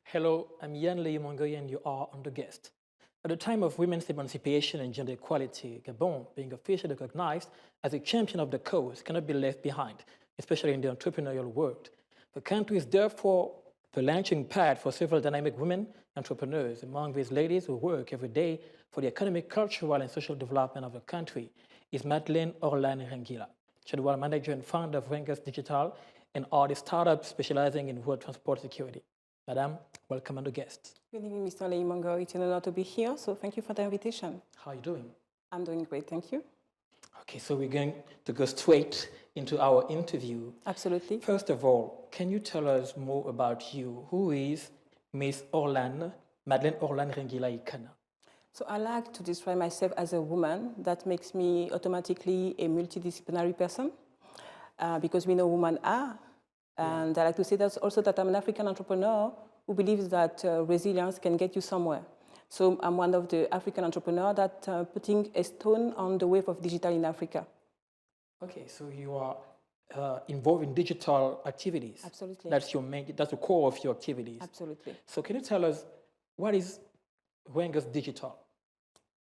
Hello, I'm Yann Lemongoy and you are on The Guest. At the time of women's emancipation and gender equality, Gabon, being officially recognized as a champion of the cause, cannot be left behind, especially in the entrepreneurial world. The country is therefore the launching pad for several dynamic women entrepreneurs. Among these ladies who work every day for the economic, cultural, and social development of the country is Madeleine Renguila, general manager and founder of Renguila Digital, and a startup specializing in road transport security. Madam, welcome on The Guest. Good evening, Mr. Leimongo. It's an honor to be here, so thank you for the invitation. How are you doing? I'm doing great, thank you. Okay, so we're going to go straight into our interview. Absolutely. First of all, can you tell us more about you? Who is Miss Madeleine Renguila Ikana? So I like to describe myself as a woman. That makes me automatically a multidisciplinary person because we know women are. And I like to say that also that I'm an African entrepreneur who believes that resilience can get you somewhere. So I'm one of the African entrepreneurs that putting a stone on the wave of digital in Africa. Okay, so you are involved in digital activities. Absolutely. That's the core of your activities. Absolutely. So can you tell us what is Renguila Digital?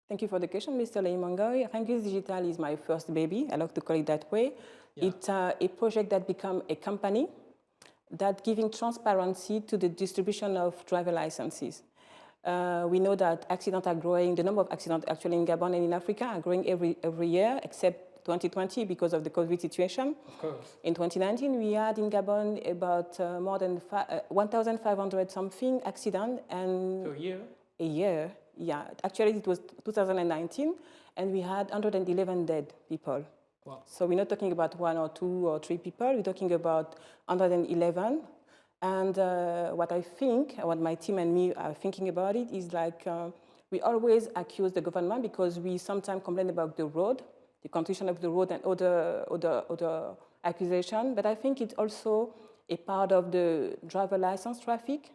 Thank you for the question, Mr. Leimongoy. Renguila Digital is my first baby. I like to call it that way. Yeah. It's a project that became a company that giving transparency to the distribution of driver licenses. We know that accidents are growing. The number of accidents actually in Gabon and in Africa are growing every year, except 2020 because of the COVID situation. Of course. In 2019, we had in Gabon about more than 1,500 something accidents. Per year? A year, yeah. Actually, it was 2019, and we had 111 dead people. Wow. So we're not talking about 1 or 2 or 3 people, we're talking about 111. And what I think, what my team and me are thinking about it is like, we always accuse the government because we sometimes complain about the road, the condition of the road and other accusation. But I think it's also a part of the driver license traffic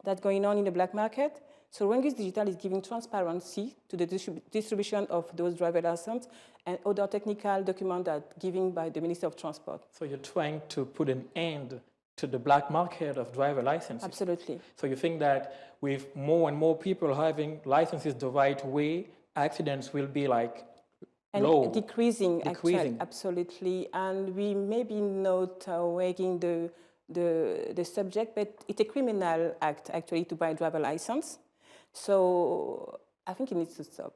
that's going on in the black market. So Renguila Digital is giving transparency to the distribution of those driver licenses and other technical documents that given by the Minister of Transport. So you're trying to put an end to the black market of driver licenses? Absolutely. So you think that with more and more people having licenses the right way, accidents will be like low? Decreasing. Actually, absolutely. And we maybe not wagging the subject, but it's a criminal act actually to buy a driver license. So I think it needs to stop.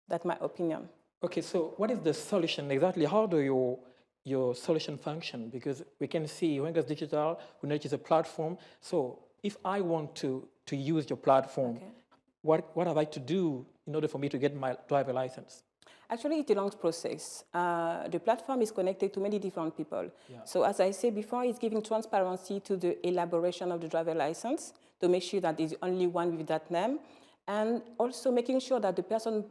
That's my opinion. Okay, so what is the solution exactly? How do your solution function? Because we can see Renguila Digital, which is a platform. So if I want to use your platform, okay, what have I to do in order for me to get my driver license? Actually, it's a long process. The platform is connected to many different people. Yeah. So as I said before, it's giving transparency to the elaboration of the driver license to make sure that there's only one with that name. And also making sure that the person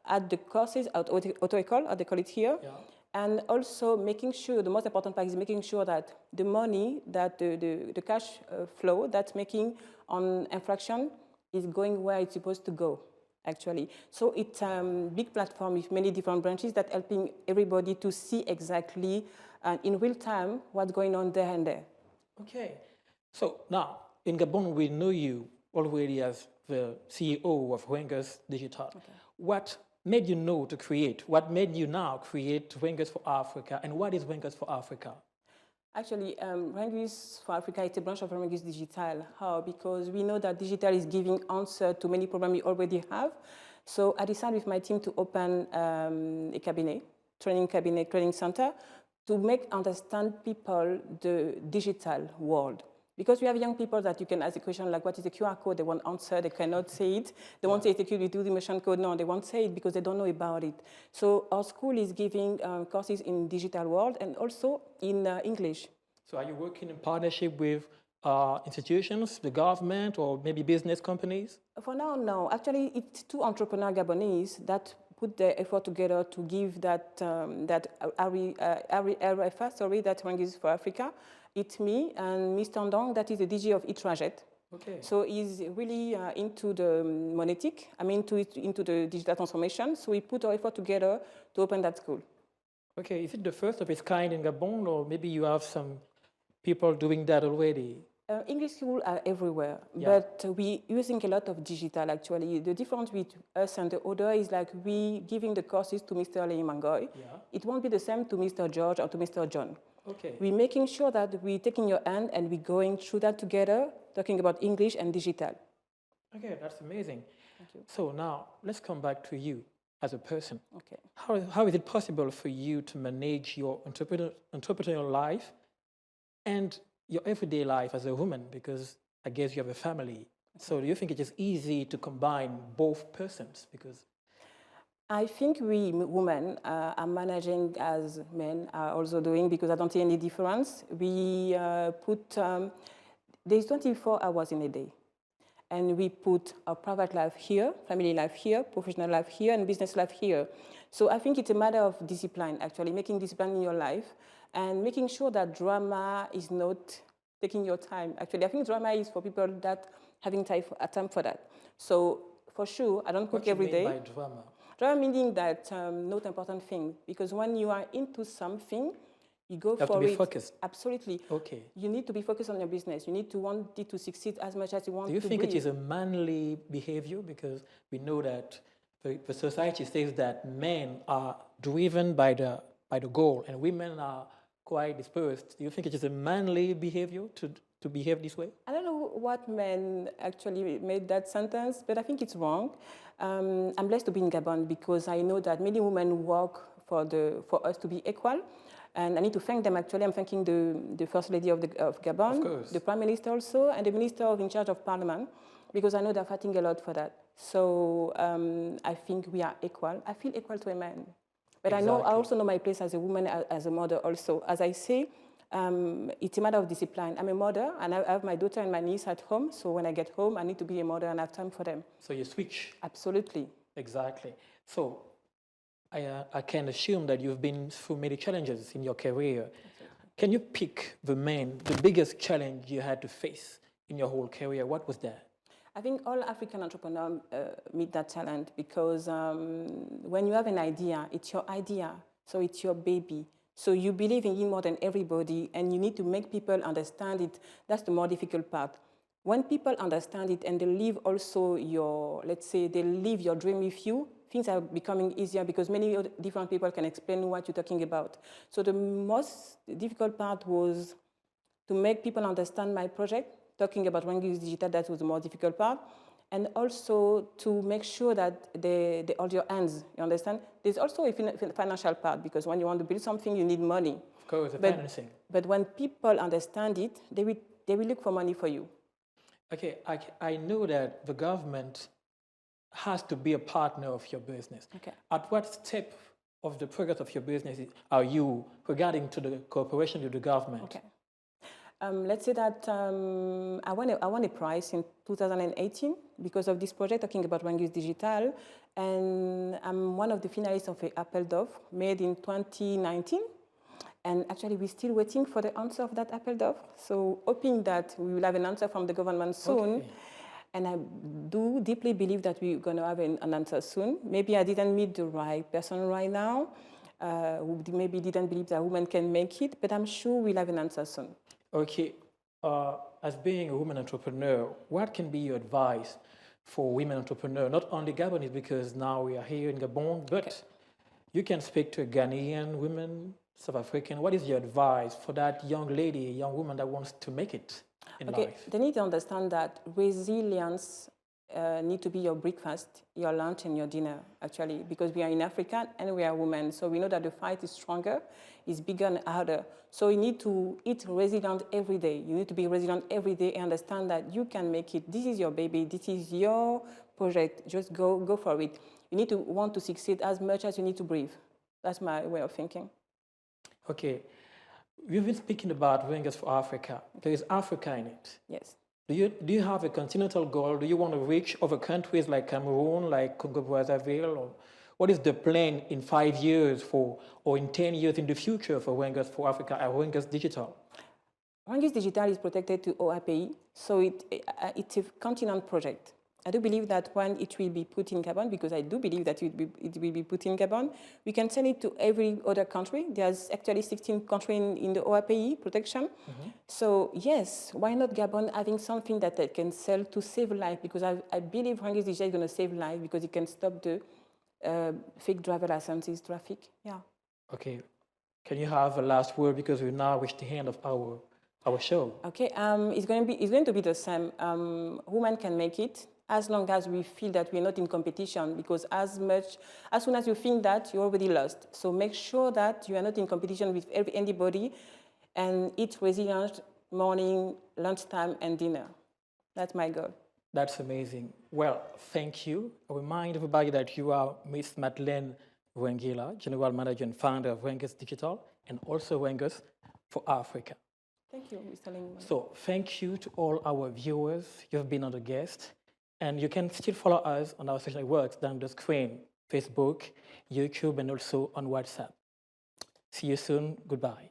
at the courses at auto-école, as they call it here, yeah, and also making sure, the most important part is making sure that the money, that the cash flow that's making on infraction is going where it's supposed to go, actually. So it's a big platform with many different branches that helping everybody to see exactly in real time what's going on there and there. Okay. So now, in Gabon, we know you already as the CEO of Renguila Digital. Okay. What made you know to create? What made you now create Renguila for Africa? And what is Renguila for Africa? Actually, Renguila for Africa is a branch of Renguila Digital. How? Because we know that digital is giving answer to many problems we already have. So I decided with my team to open a training center to make understand people the digital world. Because we have young people that you can ask a question like, what is the QR code? They won't answer, they cannot say it. They won't say, we do the mission code. No, they won't say it because they don't know about it. So our school is giving courses in digital world and also in English. So are you working in partnership with institutions, the government, or maybe business companies? For now, no. Actually, it's two entrepreneur Gabonese that put their effort together to give that RFA, that Renguila for Africa. It's me and Mr. Ndong, that is the DG of e-Trajet. Okay. So he's really into the monetic, into the digital transformation. So we put our effort together to open that school. Okay, is it the first of its kind in Gabon, or maybe you have some people doing that already? English schools are everywhere, Yeah. but we using a lot of digital actually. The difference with us and the other is like we giving the courses to Mr. Leimangoy. Yeah. It won't be the same to Mr. George or to Mr. John. Okay. We're making sure that we're taking your hand and we're going through that together, talking about English and digital. Okay, that's amazing. Thank you. So now let's come back to you as a person. Okay. How is it possible for you to manage your entrepreneurial life and your everyday life as a woman? Because I guess you have a family. So do you think it is easy to combine both persons? Because I think we women are managing as men are also doing, because I don't see any difference. We there's 24 hours in a day. And we put our private life here, family life here, professional life here, and business life here. So I think it's a matter of discipline, actually, making discipline in your life and making sure that drama is not taking your time. Actually, I think drama is for people that having time for that. So for sure, I don't cook every day. What do you mean by drama? Drama meaning that not important thing, because when you are into something, you go for it. You have to be focused. Absolutely. Okay. You need to be focused on your business. You need to want it to succeed as much as you want to. Do you think breathe. it is a manly behavior? Because we know that the society says that men are driven by the goal and women are quite dispersed. Do you think it is a manly behavior to behave this way? I don't know what men actually made that sentence, but I think it's wrong. I'm blessed to be in Gabon because I know that many women work for us to be equal. And I need to thank them, actually. I'm thanking the First Lady of Gabon, Of course. the Prime Minister also, and the Minister in charge of Parliament, because I know they're fighting a lot for that. So I think we are equal. I feel equal to a man. But Exactly. I also know my place as a woman, as a mother also. As I say, it's a matter of discipline. I'm a mother, and I have my daughter and my niece at home. So when I get home, I need to be a mother and have time for them. So you switch. Absolutely. Exactly. So I can assume that you've been through many challenges in your career. Absolutely. Can you pick the biggest challenge you had to face in your whole career? What was that? I think all African entrepreneurs meet that challenge because when you have an idea, it's your idea, so it's your baby. So you believe in it more than everybody, and you need to make people understand it. That's the more difficult part. When people understand it and they live also let's say they live your dream with you, things are becoming easier because many different people can explain what you're talking about. So the most difficult part was to make people understand my project, talking about Renguila Digital. That was the more difficult part. And also to make sure that they hold your hands, you understand? There's also a financial part, because when you want to build something, you need money. Of course, financing. But when people understand it, they will look for money for you. Okay, I know that the government has to be a partner of your business. Okay. At what step of the progress of your business are you regarding to the cooperation with the government? Okay. Let's say that I won a prize in 2018 because of this project, talking about Renguila Digital, and I'm one of the finalists of an appel d'offre made in 2019. And actually, we're still waiting for the answer of that appel d'offre. So hoping that we will have an answer from the government soon. Okay. And I do deeply believe that we're going to have an answer soon. Maybe I didn't meet the right person right now, who maybe didn't believe that women can make it, but I'm sure we'll have an answer soon. Okay. As being a woman entrepreneur, what can be your advice for women entrepreneurs? Not only Gabonese, because now we are here in Gabon, but okay. You can speak to a Ghanaian woman, South African. What is your advice for that young woman that wants to make it in life? They need to understand that resilience need to be your breakfast, your lunch, and your dinner, actually, because we are in Africa and we are women. So we know that the fight is stronger, is bigger and harder. So you need to eat resilient every day. You need to be resilient every day and understand that you can make it. This is your baby. This is your project. Just go for it. You need to want to succeed as much as you need to breathe. That's my way of thinking. Okay. We've been speaking about Renguila for Africa. There is Africa in it. Yes. Do you have a continental goal? Do you want to reach other countries like Cameroon, like Congo-Brazzaville? Or what is the plan in 5 years or in 10 years in the future for Renguila for Africa and Renguila Digital? Renguila Digital is protected to OAPI, so it's a continent project. I do believe that when it will be put in Gabon, because I do believe that it will be put in Gabon, we can send it to every other country. There's actually 16 countries in the OAPI protection. So yes, why not Gabon having something that they can sell to save life? Because I believe Renguila Digital is going to save life because it can stop the fake driver licenses traffic. Yeah. Okay. Can you have a last word because we now reached the end of our show? Okay. It's going to be the same. Women can make it, as long as we feel that we're not in competition, because as soon as you think that, you're already lost. So make sure that you are not in competition with anybody, and eat resilient morning, lunchtime, and dinner. That's my goal. That's amazing. Well, thank you. I remind everybody that you are Miss Madeleine Renguila, General Manager and founder of Renguila Digital, and also Renguila for Africa. Thank you, Mr. Lingman. So thank you to all our viewers. You've been on the guest. And you can still follow us on our social networks down the screen, Facebook, YouTube, and also on WhatsApp. See you soon. Goodbye.